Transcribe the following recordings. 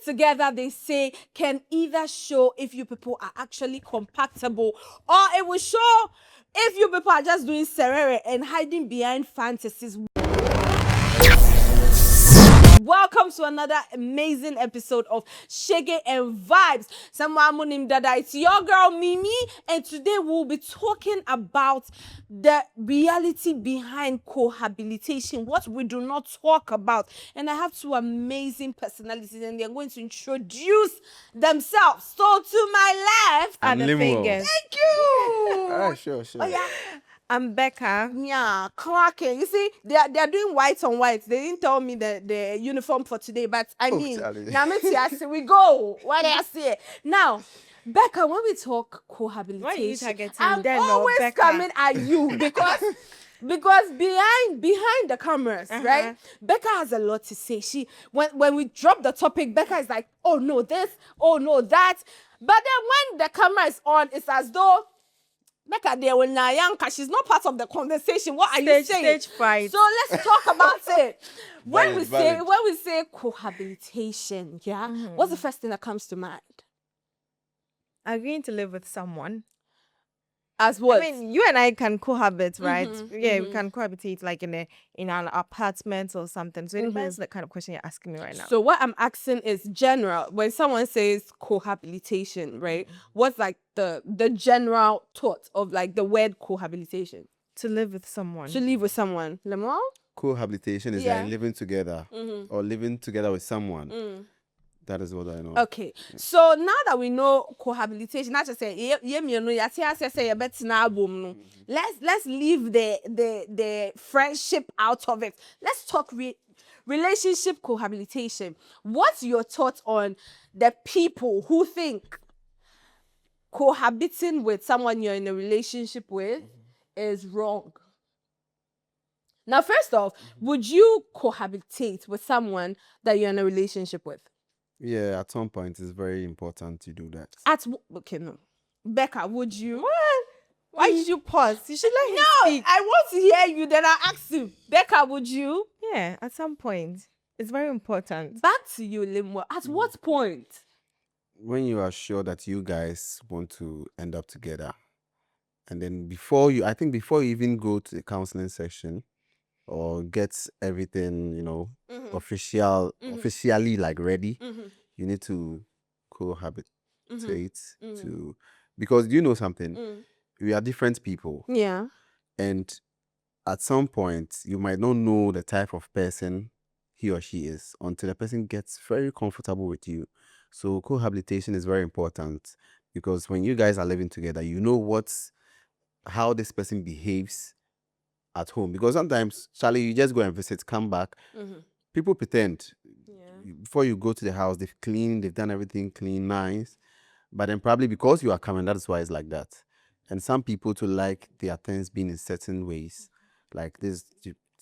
together, they say, can either show if you people are actually compatible, or it will show if you people are just doing serere and hiding behind fantasies. Welcome to another amazing episode of Shege Vibes. Someone Dada, it's your girl Mimi, and today we'll be talking about the reality behind cohabitation, what we do not talk about. And I have two amazing personalities, and they're going to introduce themselves. So to my left, And the fingers. thank you. Sure. Oh yeah. I'm Becca. Yeah, cracking. You see, they're doing white on white. They didn't tell me the uniform for today, but I mean, Charley. we go. What do I say? Now, Becca, when we talk cohabitation, Why are you targeting I'm them or always Becca? coming at you because behind the cameras, right? Becca has a lot to say. She when we drop the topic, Becca is like, oh no, this, oh no, that. But then when the camera is on, it's as though Becca there when Nayanka, she's not part of the conversation. What are you saying? Stage fright. So let's talk about it. When we Valid. say cohabitation, yeah, what's the first thing that comes to mind? Agreeing to live with someone. As what? I mean, you and I can cohabit, right? Yeah, we can cohabitate like in an apartment or something. So it depends on the kind of question you're asking me right now. So what I'm asking is general. When someone says cohabitation, right? What's like the general thought of like the word cohabitation? To live with someone. To live with someone. Lemon? Cohabitation is Yeah. like living together or living together with someone. That is what I know. Okay, so now that we know cohabitation, not just say let's leave the friendship out of it. Let's talk relationship cohabitation. What's your thoughts on the people who think cohabiting with someone you're in a relationship with is wrong? Now, first off, would you cohabitate with someone that you're in a relationship with? Yeah, at some point it's very important to do that. Okay, no. Becca, would you? What? Why did you pause? You should let him No, speak. I want to hear you. Then I ask you, Becca, would you? Yeah, at some point. It's very important. Back to you, Limwa. At what point? When you are sure that you guys want to end up together, and then before you even go to the counseling session or get everything, officially like ready, you need to cohabitate to, because you know something, we are different people, Yeah. and at some point you might not know the type of person he or she is until the person gets very comfortable with you. So cohabitation is very important because when you guys are living together, you know how this person behaves at home. Because sometimes, Charlie, you just go and visit, come back. People pretend. Before you go to the house, they've cleaned, they've done everything clean, nice. But then probably because you are coming, that is why it's like that. And some people to like their things being in certain ways. Like this,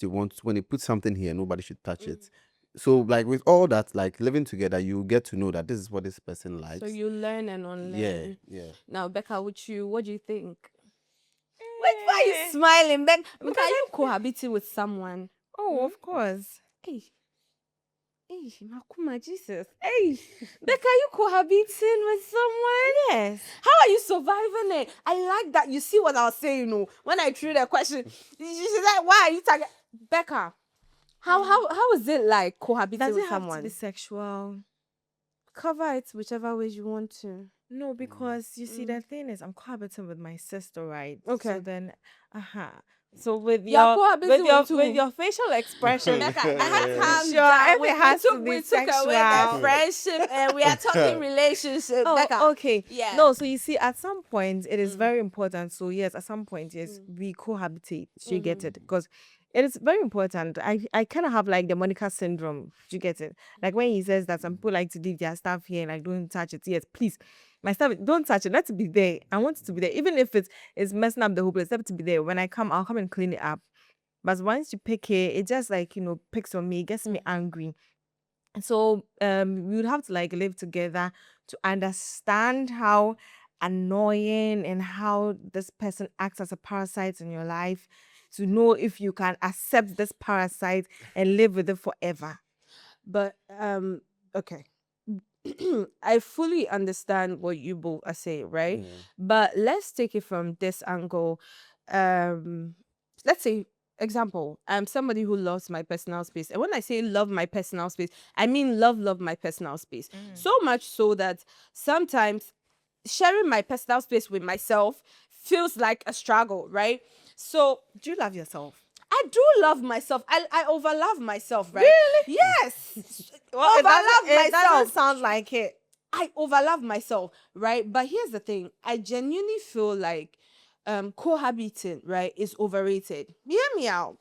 they want, when they put something here, nobody should touch it. So like with all that, like living together, you get to know that this is what this person likes. So you learn and unlearn. Yeah. Now, Becca, what do you think? Wait, why are you smiling, Becca? Because are you cohabiting with someone? Oh, of course. Hey, Makuma, Jesus. Hey, Becca, are you cohabiting with someone? Yes. How are you surviving it? I like that. You see what I was saying, when I threw the question. She's like, why are you talking? Becca, how is it like cohabiting Does with it have someone? to be sexual? Cover it whichever way you want to. No, because you see, the thing is, I'm cohabiting with my sister, right? Okay. So then, So with You're cohabiting with your facial expression, Becca, I had time. Sure, if it has to be we took sexual. away the friendship and we are talking relationship. Oh, Becca. okay. Yeah. No, so you see, at some point, it is very important. So yes, at some point, yes, we cohabitate. You get it? Because it is very important. I kind of have like the Monica syndrome. You get it? Like when he says that some people like to leave their stuff here, like don't touch it. Yes, please. My stuff, don't touch it. Let it be there. I want it to be there. Even if it's messing up the whole place, let it to be there. When I come, I'll come and clean it up. But once you pick it just like, picks on me, gets me angry. So we would have to like live together to understand how annoying and how this person acts as a parasite in your life, to know if you can accept this parasite and live with it forever. But okay. I fully understand what you both are saying, right? Yeah. But let's take it from this angle. Let's say, example, I'm somebody who loves my personal space. And when I say love my personal space, I mean love my personal space. So much so that sometimes sharing my personal space with myself feels like a struggle, right? So Do you love yourself? I do love myself. I overlove myself, right? Really? Yes. Well, Overlove it doesn't myself. sound like it. I overlove myself, right? But here's the thing. I genuinely feel like cohabiting, right, is overrated. Hear me out.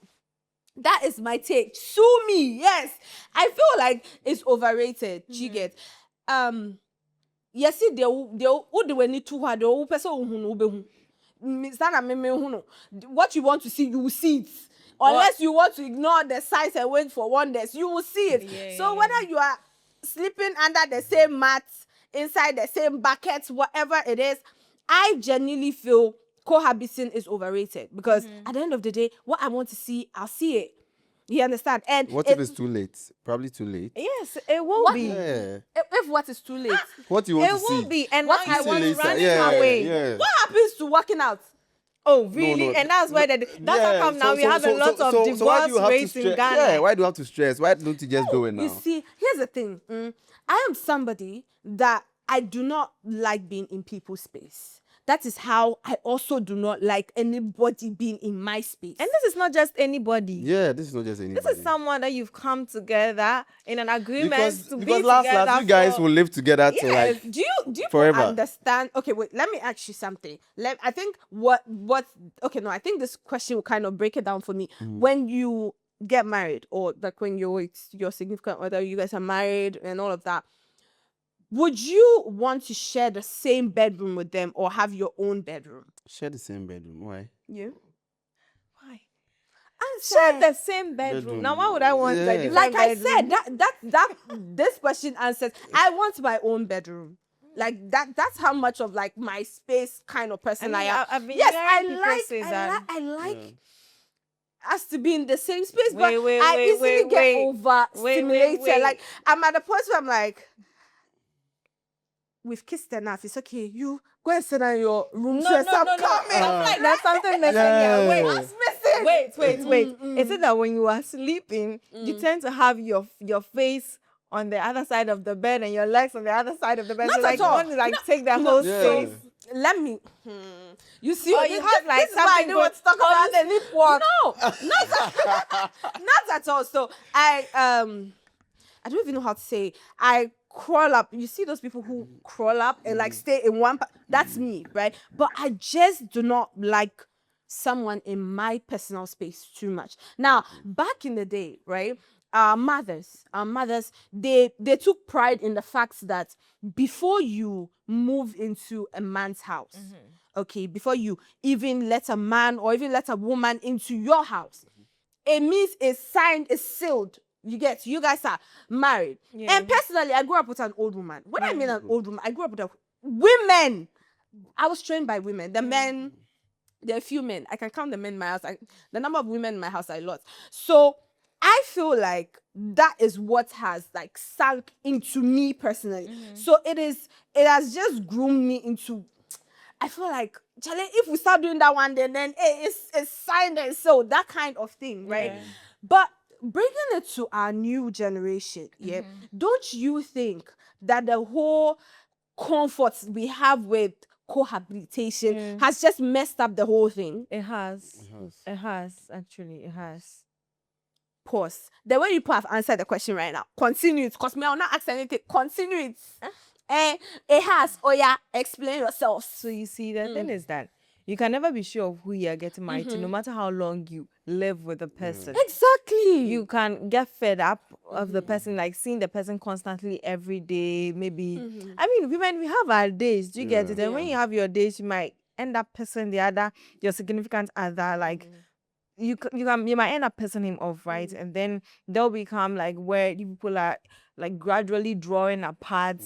That is my take. Sue me. Yes. I feel like it's overrated. You get yes, they would when you too hard, oh person who what you want to see, you will see it. Unless you want to ignore the signs and wait for wonders, you will see it. Yeah, So yeah, whether you are sleeping under the same mat, inside the same buckets, whatever it is, I genuinely feel cohabiting is overrated because at the end of the day, what I want to see, I'll see it. You understand? And What if it's too late? Probably too late. Yes, it will What? be. Yeah. if what is too late, What you want It to see? will be. And What now I you want want to running yeah, away. yeah. what happens to working out? Oh, really? No. And that's why that's Yeah, how come now we have a lot of so why divorce do you have to rates in stress? Ghana. Yeah, why do you have to stress? Why don't you just do it now? You see, here's the thing. I am somebody that I do not like being in people's space. That is how I also do not like anybody being in my space. And this is not just anybody. Yeah, this is not just anybody. This is someone that you've come together in an agreement to because be last together. you guys for- will live together till Yes. like Do you forever. understand? Okay, wait. Let me ask you something. I think Okay, no. I think this question will kind of break it down for me. When you get married, or like when you're with your significant other, you guys are married and all of that. Would you want to share the same bedroom with them or have your own bedroom? share the same bedroom. Why? You? Why? Answer. Share the same bedroom. Bedroom. Now, why would I want Yeah. a different Like I bedroom? said, that this question answers. I want my own bedroom. Like that's how much of like my space kind of person I am. I've been Yes, hearing people say I that. like I like Yeah. us to be in the same space, but Wait, I wait, easily wait, get wait. overstimulated. Wait. Like I'm at the point where I'm like, we've kissed enough. It's okay. You go and sit in your room. No. I'm coming. Like there's something missing Yeah. here. Wait, What's missing? wait. Is it that when you are sleeping, you tend to have your face on the other side of the bed and your legs on the other side of the bed? Not So like at you all. want to like take the whole Yeah. space. Let me. You see, Or this- you have, like, this is why I something didn't want to talk going about on the lip walk. No, not at all. So I don't even know how to say. I crawl up. You see those people who crawl up and like stay in one. That's me, right? But I just do not like someone in my personal space too much. Now, back in the day, right? Our mothers, they took pride in the fact that before you move into a man's house, okay, before you even let a man or even let a woman into your house, it means it's signed, it's sealed. You guys are married. Yeah. And personally, I grew up with an old woman. When I mean an old woman, I grew up with women. I was trained by women. The men, there are few men. I can count the men in my house. The number of women in my house are a lot. So I feel like that is what has like sunk into me personally. So it has just groomed me into. I feel like, Charlie, if we start doing that one, then hey, it's signed and so that kind of thing, right? Yeah. But bringing it to our new generation, don't you think that the whole comfort we have with cohabitation has just messed up the whole thing? It has. Actually, it has. Pause. The way you have answered the question right now, continue it, because me, I'll not ask anything. Continue it. It has. Oh yeah, explain yourself. So you see, the thing is that you can never be sure of who you are getting married to, no matter how long you live with the person. Exactly. You can get fed up of the person, like seeing the person constantly every day. Maybe I mean, women, we have our days. Do you get it? And when you have your days, you might end up pissing your significant other, like. You might end up pissing him off, right? And then they'll become like where you people are like gradually drawing apart.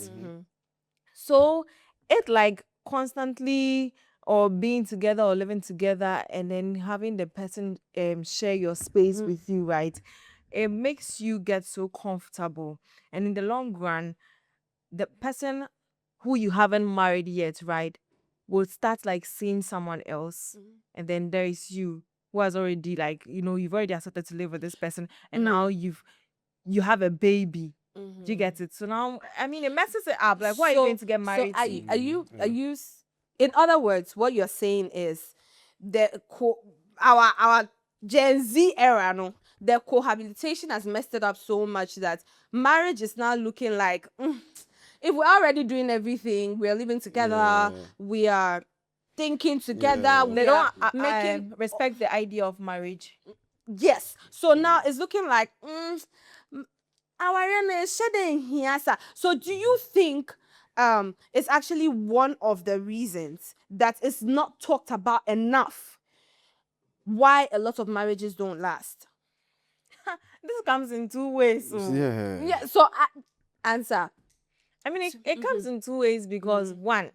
So it like constantly or being together or living together and then having the person share your space with you, right? It makes you get so comfortable. And in the long run, the person who you haven't married yet, right, will start like seeing someone else, and then there is you who has already like you've already accepted to live with this person, and now you have a baby. Do you get it? So now, I mean, it messes it up. Like, why are you going to get married? So in other words, what you're saying is our Gen Z era, no, the cohabitation has messed it up so much that marriage is now looking like if we're already doing everything, we're living together, Yeah. we are thinking together, Yeah. we They are don't making respect the idea of marriage. yes. So now it's looking like our is shedding here. So do you think it's actually one of the reasons that it's not talked about enough why a lot of marriages don't last? This comes in two ways. So. Yeah. Yeah. So answer. I mean, it comes in two ways because one,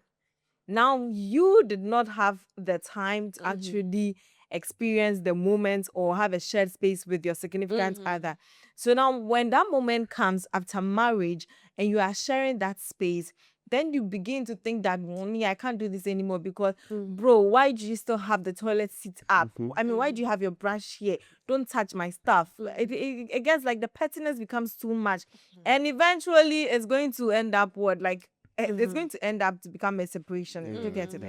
now you did not have the time to actually experience the moment or have a shared space with your significant other. So now when that moment comes after marriage and you are sharing that space, then you begin to think that me, I can't do this anymore because bro, why do you still have the toilet seat up? I mean, why do you have your brush here? Don't touch my stuff. It gets like the pettiness becomes too much. And eventually it's going to end up it's going to end up to become a separation. You get it?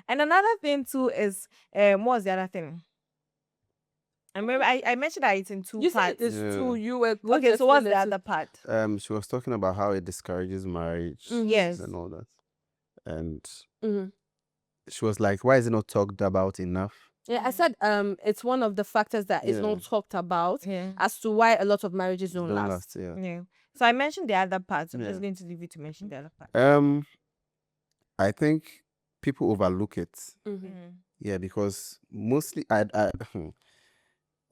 And another thing too is what was the other thing? I remember I mentioned that it's in two You parts. said it's Yeah. two. You were Okay, so what's the other part? She was talking about how it discourages marriage Yes. and all that. And Mhm. she was like, why is it not talked about enough? Yeah, I said it's one of the factors that is Yeah. not talked about Yeah. as to why a lot of marriages don't Don't last. last, yeah. Yeah. So I mentioned the other parts. I'm Yeah. just going to leave you to mention the other part. I think people overlook it. Mm. Yeah, because mostly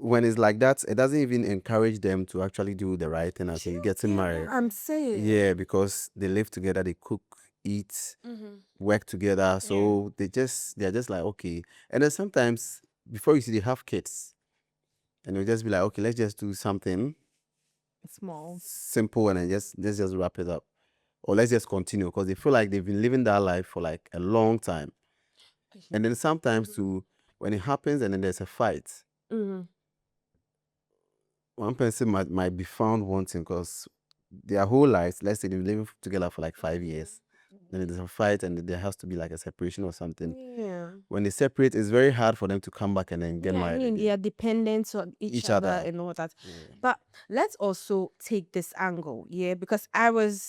when it's like that, it doesn't even encourage them to actually do the right thing as in getting married. I'm saying. Yeah, because they live together, they cook, eat, work together. So they're just like, okay. And then sometimes before you see they have kids, and they'll just be like, okay, let's just do something Small. simple and then let's just wrap it up. Or let's just continue because they feel like they've been living that life for like a long time. And then sometimes too, when it happens and then there's a fight, one person might be found wanting because their whole lives, let's say they've been living together for like 5 years. Then there's a fight and there has to be like a separation or something. Yeah. When they separate, it's very hard for them to come back and then get Yeah, I married. mean, again. they are dependent on each other and all that. But let's also take this angle, yeah, because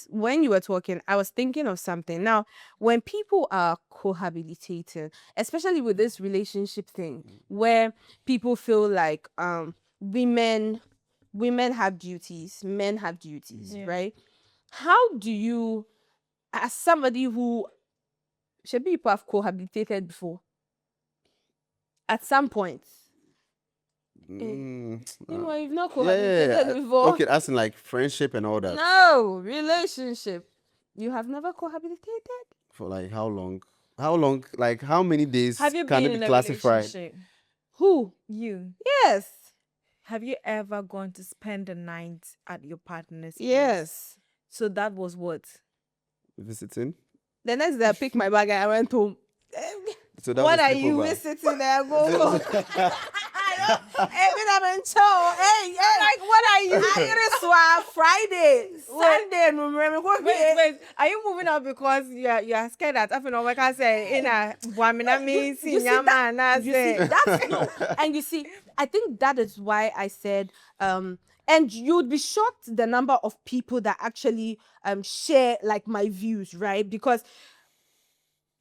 when you were talking, I was thinking of something. Now, when people are cohabitating, especially with this relationship thing, where people feel like women have duties, men have duties, right? How do you, as somebody who should people have cohabitated before? At some point. Mm, You've not yeah, cohabitated before. Okay, as in like friendship and all that. No, relationship. You have never cohabitated? For like how long? How long? Like how many days Have you can been it in be a classified? relationship? Who? You. Yes. Have you ever gone to spend the night at your partner's place? Yes. So that was what? Visiting? The next day I picked my bag and I went home. So that What was are you sleepover. visiting there? Go. I'm in show. Hey, like what are you? I Friday, Sunday, Wait. Are you moving out because you are scared that if you know what I say in a wamina means you see that's no. And you see, I think that is why I said and you'd be shocked the number of people that actually share like my views, right? Because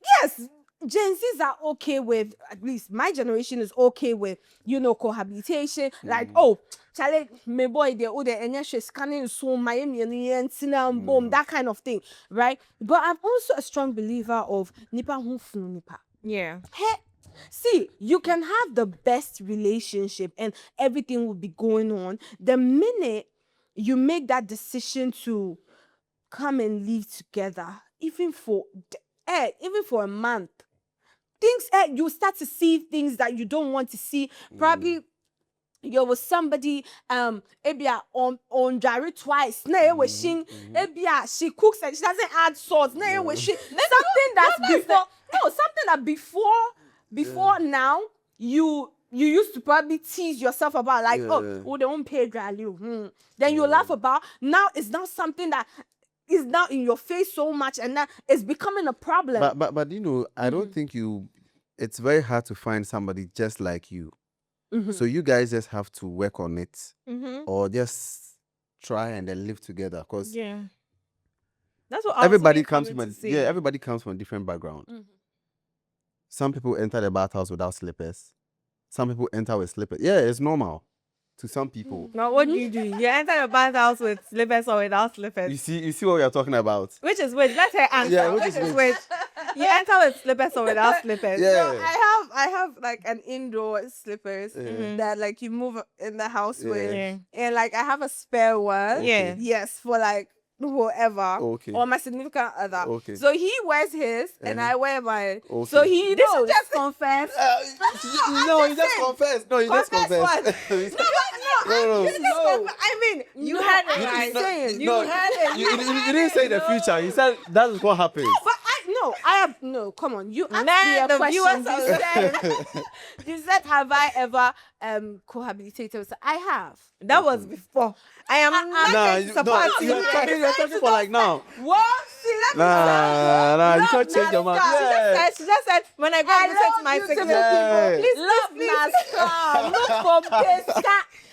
yes, Gen Zs are okay with, at least my generation is okay with, cohabitation. Like, oh, Charlie, my boy, and she's scanning so Miami and boom, that kind of thing, right? But I'm also a strong believer of nipa hu funu nipa. Yeah. Hey, see, you can have the best relationship and everything will be going on. The minute you make that decision to come and live together, even for a month, things you start to see things that you don't want to see. Probably you're with somebody, ebia on dry twice, na wishing, ebia she cooks and she doesn't add salt, na wishing something that's before, no, something that before now you used to probably tease yourself about, like, oh, they won't pay value. Then you laugh about. Now it's not something that is now in your face so much, and now it's becoming a problem. But you know, I don't think it's very hard to find somebody just like you. So you guys just have to work on it, Mm-hmm. or just try and then live together. Because Yeah. That's what I was everybody even comes coming from to say. everybody comes from a different background. Some people enter the bathhouse without slippers. Some people enter with slippers. Yeah, it's normal to some people. Now, what do? You enter the bathhouse with slippers or without slippers? You see what we are talking about? Which is which? Let her answer. Yeah, which is which? You enter with slippers or without slippers? Yeah. So I have like an indoor slippers that like you move in the house with, Yeah. and like I have a spare one. Yeah. Yes, for like whoever, Okay. or my significant other. Okay. So he wears his and I wear mine. Okay. So he This knows. is just confess. No, you just confess. No, you just Confess confess. No. I mean, you had it. I'm saying No, you didn't say the future. You said that is what happens. But I have no. Come on, you asked Man, me a the question. viewers You are said, you said, have I ever cohabitated? So I have. That was before. I am not Nah, going to support you. you're talking for like now. What? See, let me Nah, you can't change your mind. Yeah. She just said, when I go and visit my significant Yeah. people, please, love please, Nasta. Look for Pesca.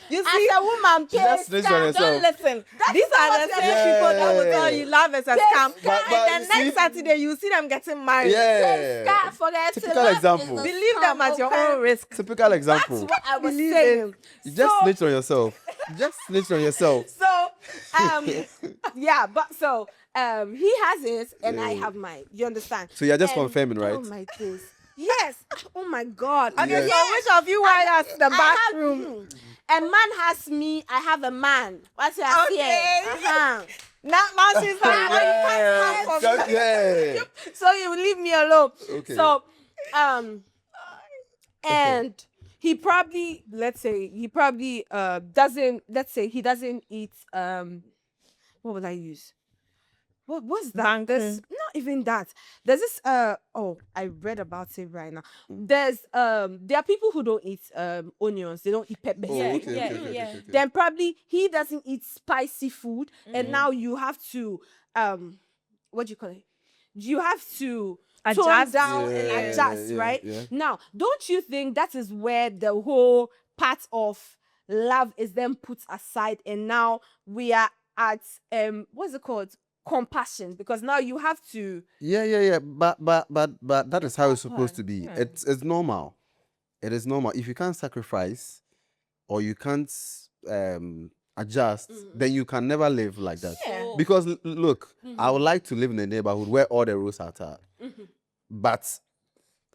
You As see, a woman, Just snitch on Pesca. yourself. don't listen. These not are what the you're same saying. people that will Yeah. tell you love is a scam. But And then you see- next Saturday, you see them getting married. Yeah. Pesca, forget to Typical love example. is a Believe them at your scam, own risk. Typical That's example. what I was Believe saying. You just snitch on yourself. You just snitch on yourself. So, yeah, but so he has his and I Yeah. have mine. You understand? So you're just And- confirming, right? Oh my days. Yes. Oh my God. Okay, Yes. so which of you went us to the bathroom? A man has me. I have a man. What's your Okay. Uh-huh. Now she's like, Yeah. So you will leave me alone. Okay. So, and he probably, let's say, doesn't. Let's say he doesn't eat. What would I use? What's that? There's not even that. There's this I read about it right now. There are people who don't eat onions, they don't eat peppers. Oh, okay, Yeah, okay. yeah. Then probably he doesn't eat spicy food, and now you have to what do you call it? You have to tone Adjust. down Yeah, and adjust, yeah, right? yeah. Now, don't you think that is where the whole part of love is then put aside, and now we are at what's it called? Compassion, because now you have to. Yeah. But that is how it's supposed to be. Yeah. It's normal. It is normal. If you can't sacrifice or you can't adjust, then you can never live like that. Yeah. Because look, I would like to live in a neighborhood where all the rules are tight. But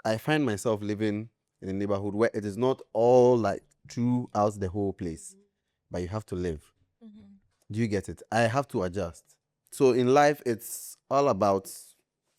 I find myself living in a neighborhood where it is not all like throughout the whole place. But you have to live. Do you get it? I have to adjust. So in life, it's all about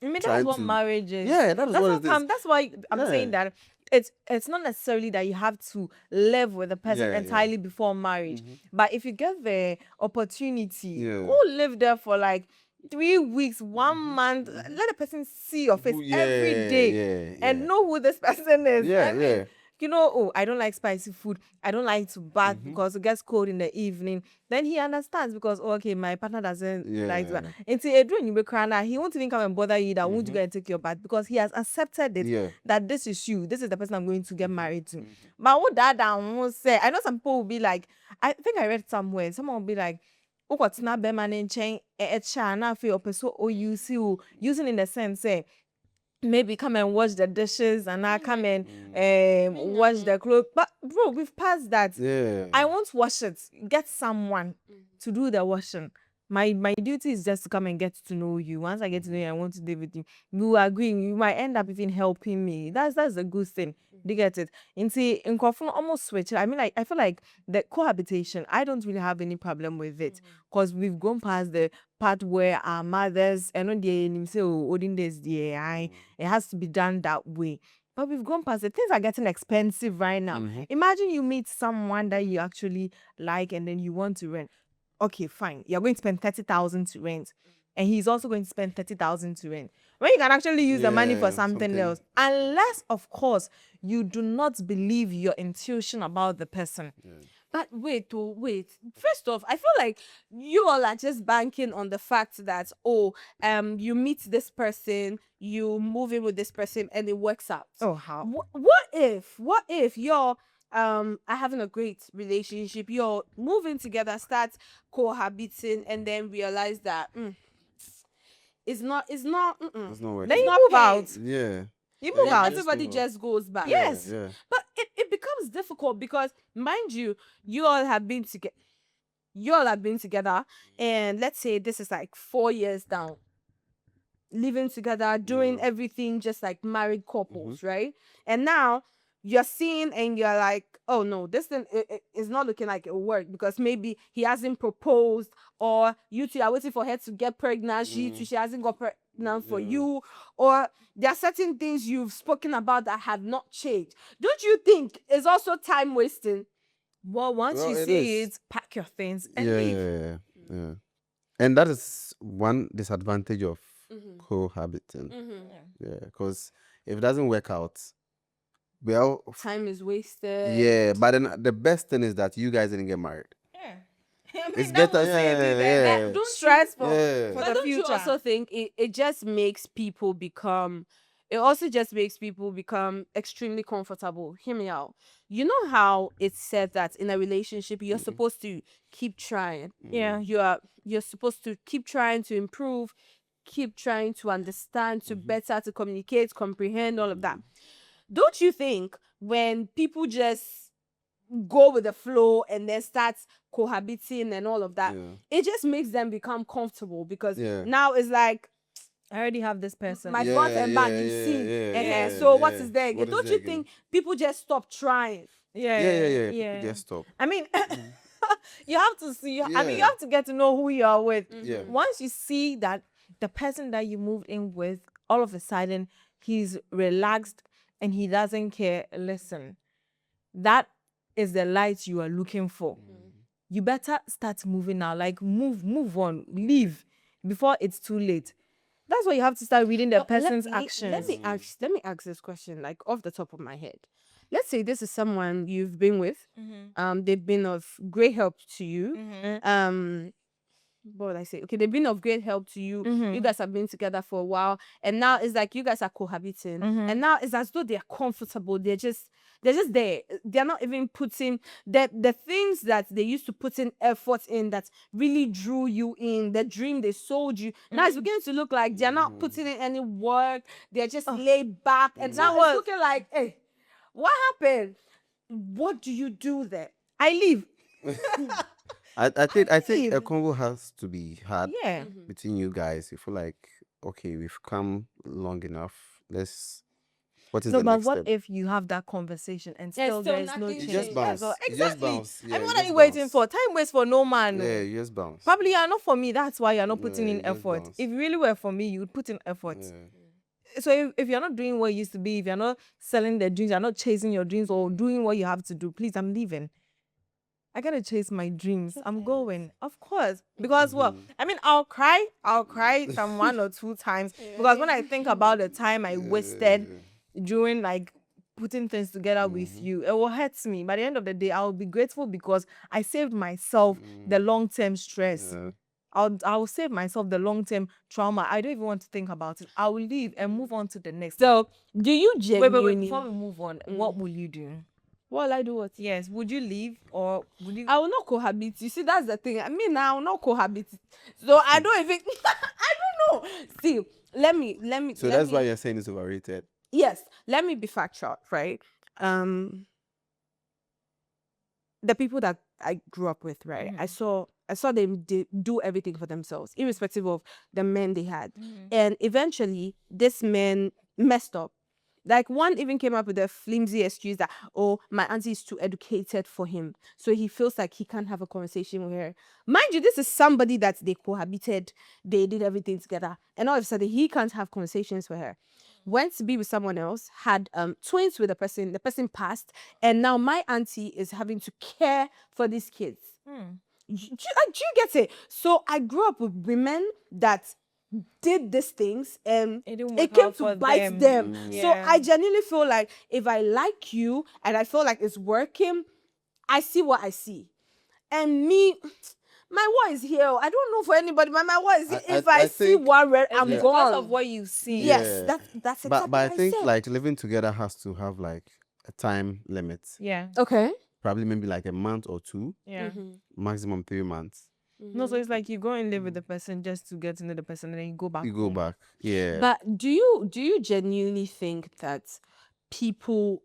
I mean, trying that's what to- marriage is. Yeah, that is what it is. That's why I'm Yeah. saying that it's not necessarily that you have to live with a person Yeah, yeah. entirely before marriage. But if you get the opportunity, Yeah. go live there for like 3 weeks, 1 month. Let the person see your face every day and know who this person is. Yeah, I mean, yeah. you know, oh, I don't like spicy food. I don't like to bath because it gets cold in the evening. Then he understands because, oh, okay, my partner doesn't like to bath. Until Adrian, you be crying, he won't even come and bother you that won't you go and take your bath because he has accepted it Yeah. that this is you. This is the person I'm going to get married to. But what that won't say, I know some people will be like, I think I read somewhere, someone will be like, oh, what's not be man chain a chana for your person or you see using in the sense say maybe come and wash the dishes and I come and wash the clothes. But bro, we've passed that. Yeah. I won't wash it. Get someone to do the washing. My duty is just to come and get to know you. Once I get to know you, I want to live with you. You will agree. You might end up even helping me. That's a good thing. Do you get it? In Kofun almost switch. I mean, like I feel like the cohabitation. I don't really have any problem with it because we've gone past the part where our mothers and on the say olden days it has to be done that way. But we've gone past it. Things are getting expensive right now. Imagine you meet someone that you actually like and then you want to rent. Okay, fine. You're going to spend 30,000 to rent. And he's also going to spend 30,000 to rent. When you can actually use the money for something else. Unless, of course, you do not believe your intuition about the person. But wait. First off, I feel like you all are just banking on the fact that you meet this person, you move in with this person, and it works out. Oh, how? What if you're are having a great relationship, you're moving together, start cohabiting, and then realize that it's not It's not working. Then you not move paying. out. Yeah. You move Then out. everybody just goes back. Yes. Yeah. But it becomes difficult because, mind you, you all have been together, and let's say this is like 4 years down, living together, doing everything just like married couples, right? And now you're seeing and you're like, oh no, this thing is not looking like it'll work because maybe he hasn't proposed, or you two are waiting for her to get pregnant, she hasn't got pregnant for you, or there are certain things you've spoken about that have not changed. Don't you think it's also time wasting? Well, once Well, you it see is. it, pack your things and Yeah, leave. yeah. And that is one disadvantage of cohabiting. Yeah, because if it doesn't work out, well, Time is wasted. yeah. But then the best thing is that you guys didn't get married. Yeah. It's better. Yeah. Don't Stress for, Yeah. for But the don't future. you also think it just makes people become, it also just makes people become extremely comfortable? Hear me out. You know how it's said that in a relationship you're supposed to keep trying. Yeah. You're supposed to keep trying to improve, keep trying to understand, to better, to communicate, comprehend, all of that. Don't you think when people just go with the flow and then start cohabiting and all of that, it just makes them become comfortable because now it's like, I already have this person. my front and back, you've seen. So what is there again? Don't you think people just stop trying? Yeah. People just stop. I mean, you have to see. I mean, you have to get to know who you are with. Yeah. Once you see that the person that you moved in with, all of a sudden, he's relaxed and he doesn't care. Listen, that is the light you are looking for. You better start moving now. Like move on, leave before it's too late. That's why you have to start reading the person's actions. Let me ask this question, like off the top of my head. Let's say this is someone you've been with. They've been of great help to you. What would I say? Okay, they've been of great help to you. You guys have been together for a while, and now it's like you guys are cohabiting, and now it's as though they're comfortable. They're just there. They're not even putting the things that they used to put in effort in that really drew you in. The dream they sold you. Now it's beginning to look like they're not putting in any work. They're just laid back, and now it's looking like, hey, what happened? What do you do there? I leave. I think a convo has to be had Yeah. between you guys. You feel like, okay, we've come long enough. What is No, the but next what step? if you have that conversation and still still there's no nothing change? You just bounce. Well, You just exactly. bounce. Yeah, And you what are just you waiting bounce. for? Time waits for no man. no. Yeah, you just bounce. Probably you are not for me. That's why you're not putting Yeah, in you just effort. bounce. If you really were for me, you would put in effort. Yeah. So if you're not doing what you used to be, if you're not selling the dreams, you're not chasing your dreams or doing what you have to do, please, I'm leaving. I gotta chase my dreams. I'm going. Of course. Because well, I mean, I'll cry some 1 or 2 times. Because when I think about the time I wasted during like putting things together with you, it will hurt me. By the end of the day, I'll be grateful because I saved myself the long-term stress. Yeah. I'll save myself the long-term trauma. I don't even want to think about it. I will leave and move on to the next. So, do you genuinely? Wait. Before we move on, what will you do? What will I do? What? Yes, would you leave or would you? I will not cohabit. You see, that's the thing. I mean, I will not cohabit. So I don't even. I don't know. See, let me. So that's why you're saying it's overrated. Yes, let me be factual, right? The people that I grew up with, right? I saw them do everything for themselves, irrespective of the men they had, and eventually this man messed up. Like one even came up with a flimsy excuse that, oh, my auntie is too educated for him, so he feels like he can't have a conversation with her. Mind you, this is somebody that they cohabited, they did everything together, and all of a sudden he can't have conversations with her. went to be with someone else, had twins with the person passed, and now my auntie is having to care for these kids. Do you get it? So I grew up with women that did these things and It didn't it work came out to for bite them. them. So Yeah. I genuinely feel like if I like you and I feel like it's working, I see what I see. And me, my word is here. I don't know for anybody, but my word is here. If I see think- one red, It's I'm because gone. of what you see. Yes, Yeah. that's exactly But what I think said. like living together has to have like a time limit. Yeah. Okay. Probably maybe like a month or 2, Yeah. maximum 3 months. No, so it's like you go and live with the person just to get to know the person, and then you go back. You go home. back. Yeah. But do you genuinely think that people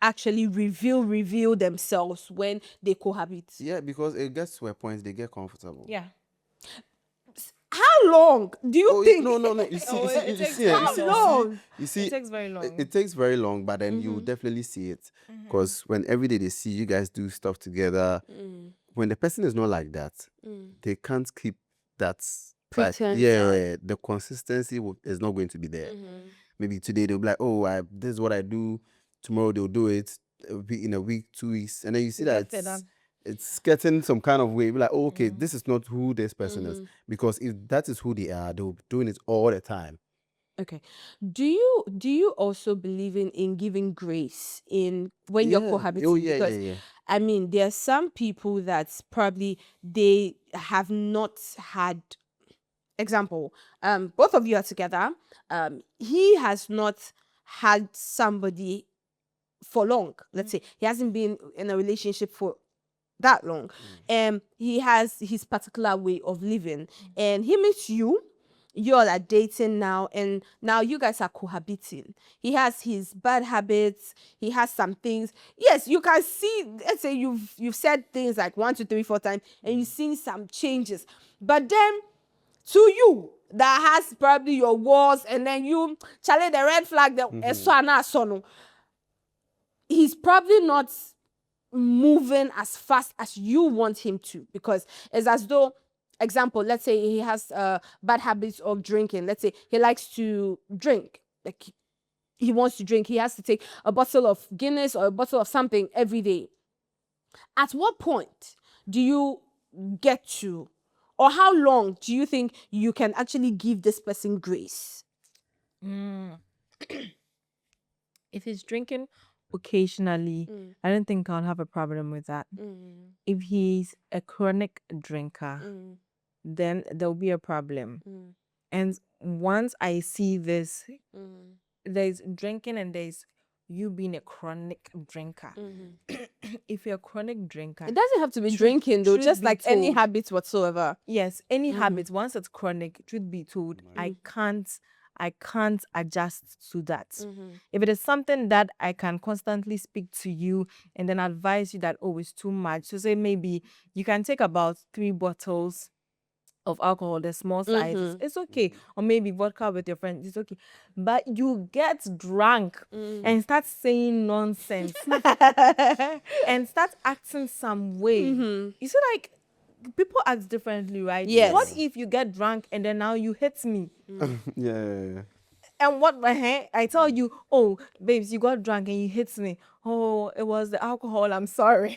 actually reveal themselves when they cohabit? Yeah, because it gets to a point they get comfortable. Yeah. How long do you think? No. You see, Oh, you see, it you takes see, very you see, long. you see, It takes very long. It takes very long, but then you definitely see it because when every day they see you guys do stuff together, when the person is not like that, they can't keep that. Like, Pretense. yeah, the consistency is not going to be there. Maybe today they'll be like, oh, this is what I do. Tomorrow they'll do it. It'll be in a week, 2 weeks, and then you see You that get fed up. it's getting some kind of way. Be like, oh, okay, this is not who this person is. Because if that is who they are, they'll be doing it all the time. Okay. Do you also believe in giving grace in when you're Yeah. cohabiting? Oh, yeah, Because yeah. I mean, there are some people that probably they have not had example. Both of you are together. He has not had somebody for long. Let's say he hasn't been in a relationship for that long. He has his particular way of living, and he meets you. You all are dating now, and now you guys are cohabiting. He has his bad habits. He has some things. Yes, you can see. Let's say you've said things like 1, 2, 3, 4 times, and you've seen some changes. But then, to you that has probably your walls, and then you challenge the red flag. The he's probably not moving as fast as you want him to, because it's as though, example, let's say he has bad habits of drinking. Let's say he likes to drink, like he wants to drink, he has to take a bottle of Guinness or a bottle of something every day. At what point do you get to, or how long do you think you can actually give this person grace? If he's drinking occasionally, I don't think I'll have a problem with that. If he's a chronic drinker, then there'll be a problem. And once I see this, there's drinking and there's you being a chronic drinker. If you're a chronic drinker, It doesn't have to be drinking though, truth just be like any told. habits whatsoever. yes, any habits, once it's chronic, truth be told, I can't adjust to that. If it is something that I can constantly speak to you and then advise you that, oh, it's too much. So say maybe you can take about 3 bottles of alcohol, the small sizes, it's okay. Or maybe vodka with your friends, it's okay. But you get drunk and start saying nonsense and start acting some way. You see, like, people act differently, right? Yes. What if you get drunk and then now you hit me? Yeah. And what the heck? I tell you, oh, babes, you got drunk and you hit me. Oh, it was the alcohol. I'm sorry.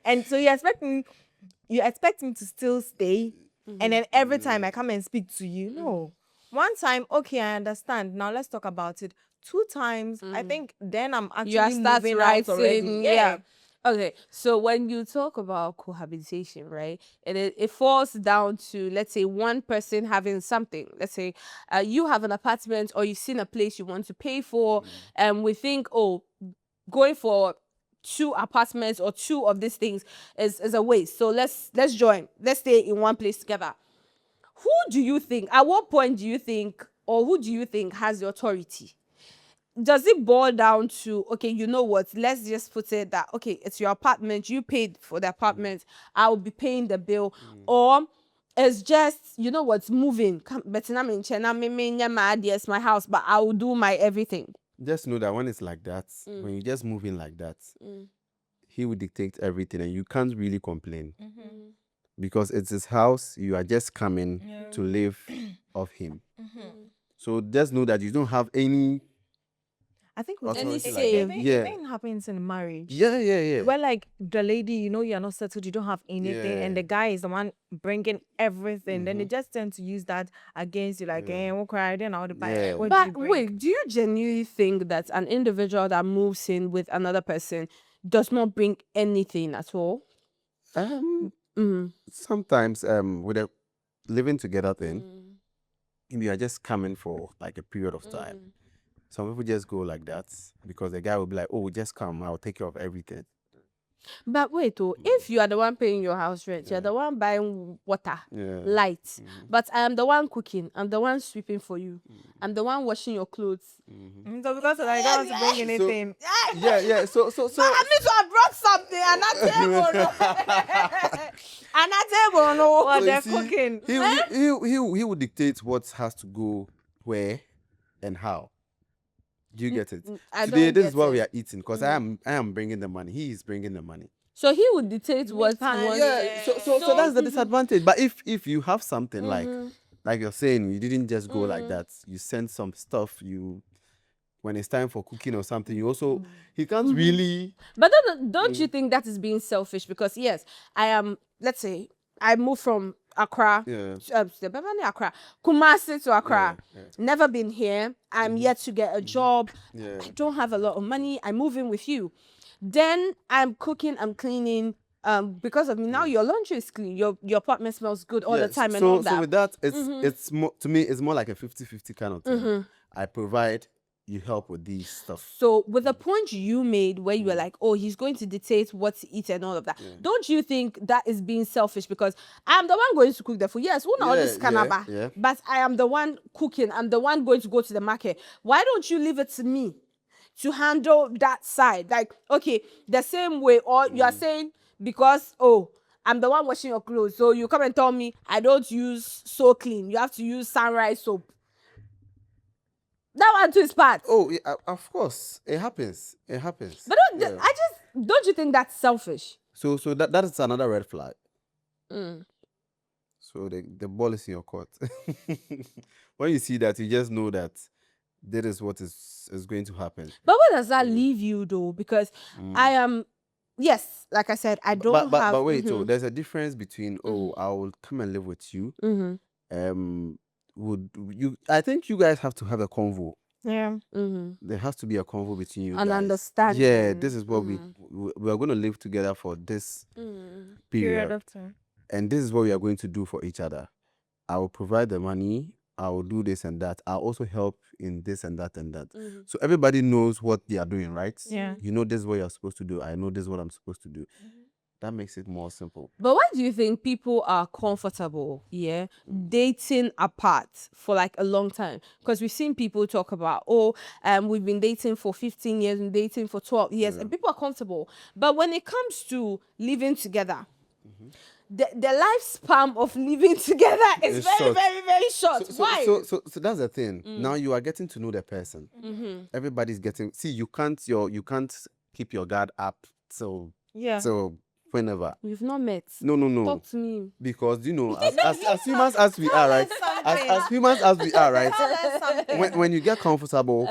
And so you expect me to still stay, and then every time I come and speak to you, no. One time, okay, I understand. Now let's talk about it. 2 times, I think then I'm You are actually start moving out already. writing, yeah. Okay, so when you talk about cohabitation, right, it falls down to, let's say, one person having something. Let's say you have an apartment, or you've seen a place you want to pay for, and we think, oh, going for 2 apartments or 2 of these things is a waste. So let's join. Let's stay in one place together. Who do you think, at what point do you think, or who do you think has the authority? Does it boil down to, okay, you know what, let's just put it that, okay, it's your apartment, you paid for the apartment, I will be paying the bill, or it's just, you know what's moving, but it's my house, but I will do my everything. Just know that when it's like that, when you just move in like that, he will dictate everything and you can't really complain. Because it's his house, you are just coming to live off him. So just know that you don't have any. I think Authority Any it, like say. it, that. it, Yeah. it happens in marriage. Yeah. Where like the lady, you're not settled, you don't have anything, and Yeah. the guy is the one bringing everything. Then they just tend to use that against you, like, we'll cry, then I'll buy. Yeah. What do you But bring? wait, do you genuinely think that an individual that moves in with another person does not bring anything at all? Sometimes with a living together thing, you are just coming for like a period of time. Some people just go like that because the guy will be like, "Oh, just come, I'll take care of everything." But wait, if you are the one paying your house rent, you're the one buying water, Yeah. light, but I am the one cooking, I'm the one sweeping for you, I'm the one washing your clothes. So because of that, you don't want to bring anything. Yeah. So I need to have brought something and that table, no. And that table, no. Well, So they're you see, cooking. he will dictate what has to go where and how. Do you get it? I Today, don't this is get what it. we are eating because I am bringing the money. He is bringing the money. So he would dictate what he wants. Yeah. So that's the disadvantage. But if you have something like you're saying, you didn't just go like that. You send some stuff. When it's time for cooking or something, you also he can't really. But don't you think that is being selfish? Because yes, I am. Let's say I moved from Accra, Yeah. Accra, Kumasi to Accra. Yeah. Never been here. I'm yet to get a job. Yeah. I don't have a lot of money. I move in with you. Then I'm cooking. I'm cleaning. Because of me now, your laundry is clean. Your apartment smells good all the Yes. time and all that. So with that, it's more to me. It's more like a 50-50 kind of thing. I provide, you help with these stuff. So with the point you made where you were like, oh, he's going to dictate what to eat and all of that, don't you think that is being selfish? Because I'm the one going to cook the food. Yes, we know all this canaba, yeah. but I am the one cooking. I'm the one going to go to the market. Why don't you leave it to me to handle that side? Like, okay, the same way, or you are saying because, oh, I'm the one washing your clothes. So you come and tell me I don't use So Clean. You have to use Sunrise soap. That one too is part. Oh, yeah, of course, it happens. It happens. But don't you think that's selfish? So that is another red flag. So the ball is in your court. When you see that, you just know that that is what is going to happen. But what does that leave you though? Because I am, yes, like I said, I don't have. But wait, so there's a difference between I will come and live with you. Would you? I think you guys have to have a convo. Yeah. There has to be a convo between you An guys. understanding. Yeah, this is what we are going to live together for this period, of time. and this is what we are going to do for each other. I will provide the money. I will do this and that. I'll also help in this and that and that. So everybody knows what they are doing, right? Yeah. You know this is what you're supposed to do. I know this is what I'm supposed to do. That makes it more simple. But why do you think people are comfortable, dating apart for like a long time? Because we've seen people talk about, we've been dating for 15 years and dating for 12 years, and people are comfortable. But when it comes to living together, the lifespan of living together is It's very, short. very, very short. Why? So that's the thing. Now you are getting to know the person. Everybody's getting. See, you can't keep your guard up till whenever. We've not met. No. Talk to me. Because as humans as we are, right? As humans as we are, right? When you get comfortable,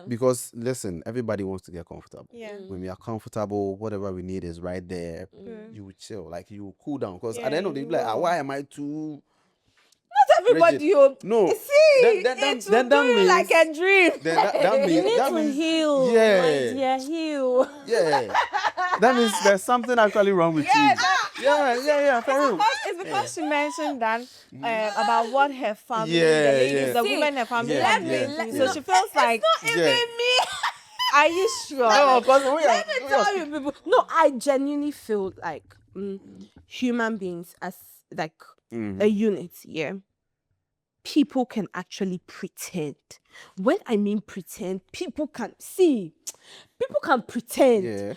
because listen, everybody wants to get comfortable. Yeah. When we are comfortable, whatever we need is right there. You will chill, like you will cool down. Because at the end of the day, like, why am I too? Not everybody. No. See, Then that means like a dream. That means that means heal. Yeah. Heal. Yeah. That means there's something actually wrong with you. Yeah. For real. It's because she mentioned that about what her family, the See, women her family yeah, have yeah, been through. yeah. So she feels like, It's not even me. are you sure? No, because Let me tell you, people. No, I genuinely feel like human beings as like a unit. Yeah, people can actually pretend. When I mean pretend, people can see. People can pretend. Yeah.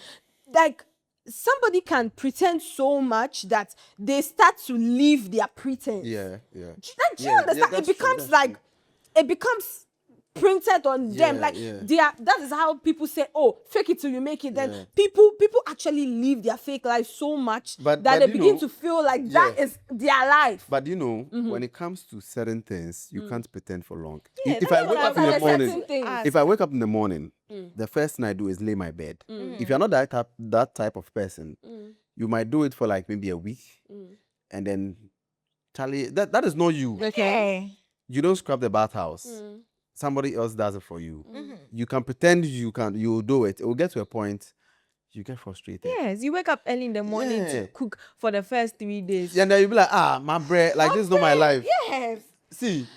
Like somebody can pretend so much that they start to leave their pretense. Yeah. Do you understand? that's It becomes true, that's like true. it becomes printed on them. Yeah, Like yeah. that is how people say, oh, fake it till you make it. Then Yeah. people actually live their fake life so much But that they you begin know, to feel like that yeah. is their life. But when it comes to certain things, you can't pretend for long. Yeah, If that's I what wake I up in was the about to morning, things. ask. if I wake up in the morning, the first thing I do is lay my bed. If you're not that type of person, you might do it for like maybe a week, and then Charlie, that is not you. Okay. You don't scrub the bathhouse. Somebody else does it for you. You can pretend you'll do it. It will get to a point you get frustrated. Yes, you wake up early in the morning Yeah. to cook for the first 3 days. And then you'll be like, my bread, like this is not my life. Yes. See,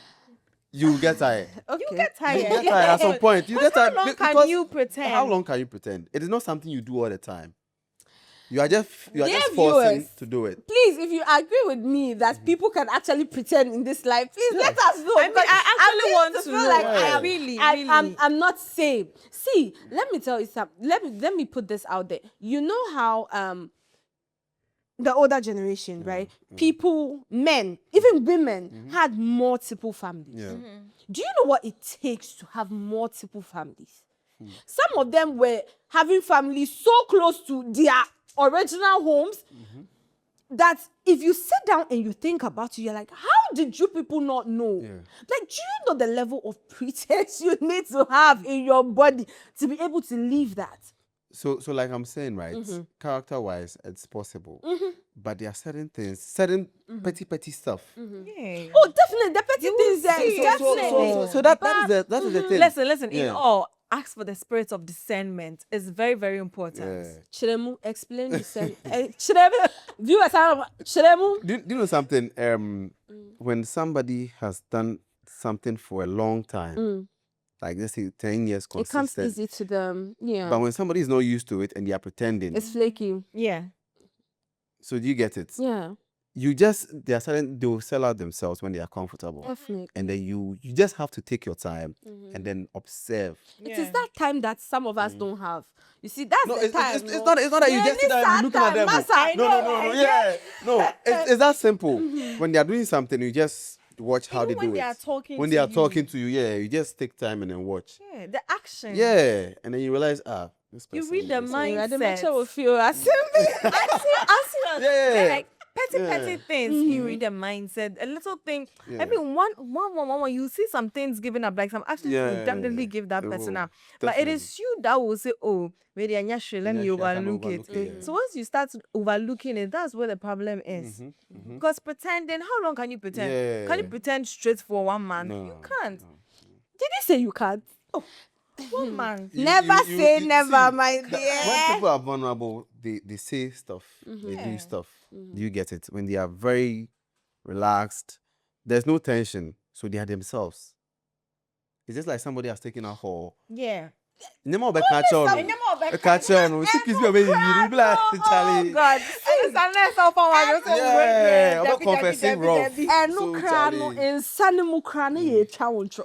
you get tired. Okay. You get tired. You get tired at some point. You get tired. How long can because you pretend? How long can you pretend? It is not something you do all the time. You are just Dear forcing viewers, to do it. Please, if you agree with me that people can actually pretend in this life, please let us know. I mean, because I actually begin want to feel know. like Yeah. Really. I'm not sane. See, let me tell you something. Let me put this out there. You know how the older generation, right? People, men, even women, had multiple families. Yeah. Do you know what it takes to have multiple families? Some of them were having families so close to their original homes that if you sit down and you think about it, you're like, how did you people not know? Yeah. Like, do you know the level of pretense you need to have in your body to be able to leave that? So like I'm saying, right? Character-wise, it's possible. But there are certain things, certain petty stuff. Yeah. Oh, definitely. The petty You things there, see. definitely. So that is the thing. Listen, in Yeah. all, ask for the spirit of discernment. It's very, very important. Yeah. Chiremu, explain yourself. Chiremu, viewers, Chiremu. Do you know something? When somebody has done something for a long time, like let's say 10 years It consistent, comes easy to them. Yeah. but when somebody is not used to it and they are pretending, It's flaky. Yeah. so do you get it? Yeah. They will sell out themselves when they are comfortable. Definitely. And then you just have to take your time and then observe. It is that time that some of us don't have. You see, that's No, the it's time. it's not that you just sit there and looking at them. No, yeah. No, it's that simple. When they are doing something, you just watch how Even they when do they it. are talking When to they are you. talking to you, yeah, you just take time and then watch. Yeah, the action. Yeah, and then you realize, this You person read the is- mindset. The matcha will feel as I see Yeah. they're like petty Yeah. things. You read the mindset. A little thing. Yeah. I mean, one, you see some things given up, like some actions Yeah, will definitely yeah. give that It person will. up. But it Definitely. is you that will say, oh, maybe I'm not sure, let me Yeah, sure, I can overlook it. overlook it, yeah. So once you start overlooking it, that's where the problem is. Because pretending, how long can you pretend? Can you Yeah. pretend straight for 1 month? No, You can't. no. Did you say you can't? 1 month. Never say never, see, my When dear. people are vulnerable, they say stuff, they do Yeah. stuff. Do you get it? When they are very relaxed, there's no tension, so they are themselves. It's just like somebody has taken alcohol. Yeah. Nyama obe catch on. Catch on. We see kids be you be like Charlie. God. Yeah, about confessing rough. And no So, cry, no Charlie. insane mu cry, no ye chawuncho.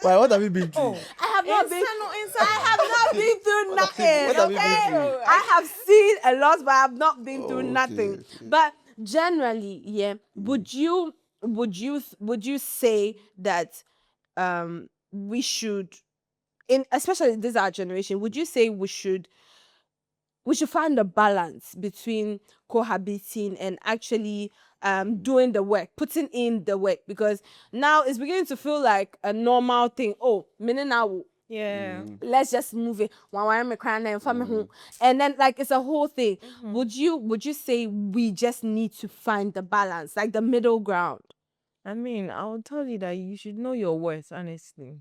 Why? What have you been through? I have not been. Inside. I have not been through nothing. What have you been Okay, through? I have seen a lot, but I have not been through Okay, nothing. okay. But generally, yeah, would you say that we should, in especially this our generation, would you say we should find a balance between cohabiting and actually doing the work, putting in the work? Because now it's beginning to feel like a normal thing. Oh, meaning now Yeah. let's just move it. And then like it's a whole thing. Would you say we just need to find the balance, like the middle ground? I mean, I'll tell you that you should know your worth, honestly.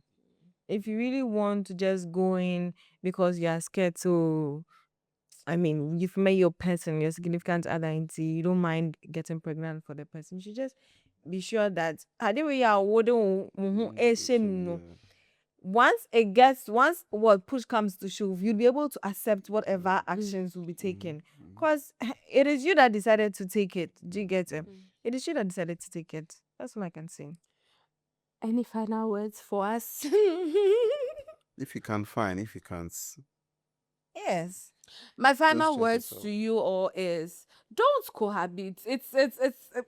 If you really want to just go in because you're scared to, I mean, you've met your person, your significant other, and you don't mind getting pregnant for the person, you should just be sure that once what push comes to shove, you'll be able to accept whatever actions will be taken. Because it is you that decided to take it. Do you get it? It is you that decided to take it. That's all I can say. Any final words for us? If you can, fine. If you can't, Yes. My final check words yourself. to you all is don't cohabit. It's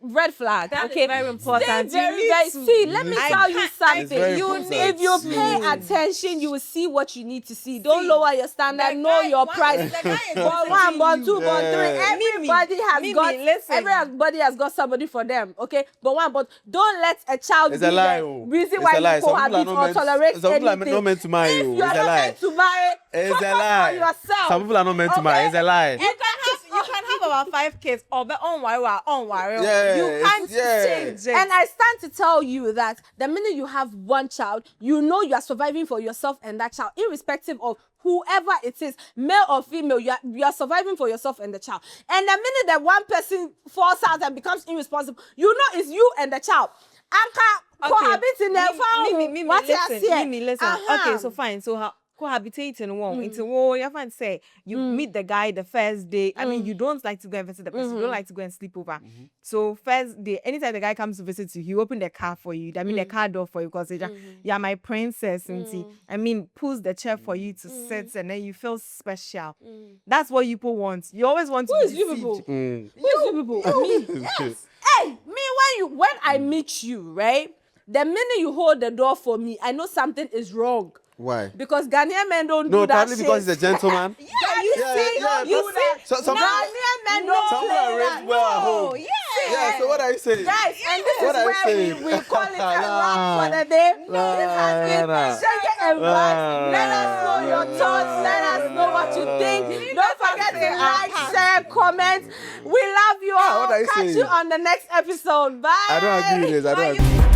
red flag. That is okay, very important. Stay very, You need very. to- See, let me I tell you can't- something. It's very You, important. if you pay See. attention, you will see what you need to see. Don't See, lower your standard. the Know guy- your one- price. the guy is But one, but two, but three. Yeah. Everybody has Mimi, got. listen. Everybody has got somebody for them. Okay, but one, but don't let a child It's be a lie. the Oh. reason It's why a lie. you Some people are cohabit not or meant. tolerate Some people are anything. not meant to marry If you. you are It's a not lie. meant to marry, It's focus a lie. on yourself. Some people are not meant to marry. It's a lie. You can have about 5 kids or be on worry. Yeah, You can't yeah. change. And I stand to tell you that the minute you have one child, you know you are surviving for yourself and that child, irrespective of whoever it is, male or female, you are surviving for yourself and the child. And the minute that one person falls out and becomes irresponsible, you know it's you and the child. Cohabiting their family. Mimi, What you listen. say? Mimi, listen. Okay, so fine. So how cohabitating one into you have to say you meet the guy the first day. I mean, you don't like to go and visit the person. You don't like to go and sleep over. So first day, anytime the guy comes to visit you, he open the car for you. I mean, the car door for you because you're my princess, and I mean, pulls the chair for you to sit, and then you feel special. That's what you people want. You always want to. Who is be you deceived. people? Mm. Who is you people? Me. Yes. Hey, me when I meet you, right? The minute you hold the door for me, I know something is wrong. Why? Because Ghanaian men don't No, do that probably shit. because he's a gentleman. You Yeah, see, yeah, you but- see, So- some people- Ghanaian men No. don't Some people play are that. raised well at home. Yeah, so what are you saying? Guys, and this What is are you where saying? we call it a wrap Nah. for the day. Nah, This has been nah. Shege and Vibes. Let us know your Nah. thoughts. Let us know what you think. Don't forget to like, share, comment. We love you all. what are you Catch saying? you on the next episode. Bye. I don't agree with this. I don't agree.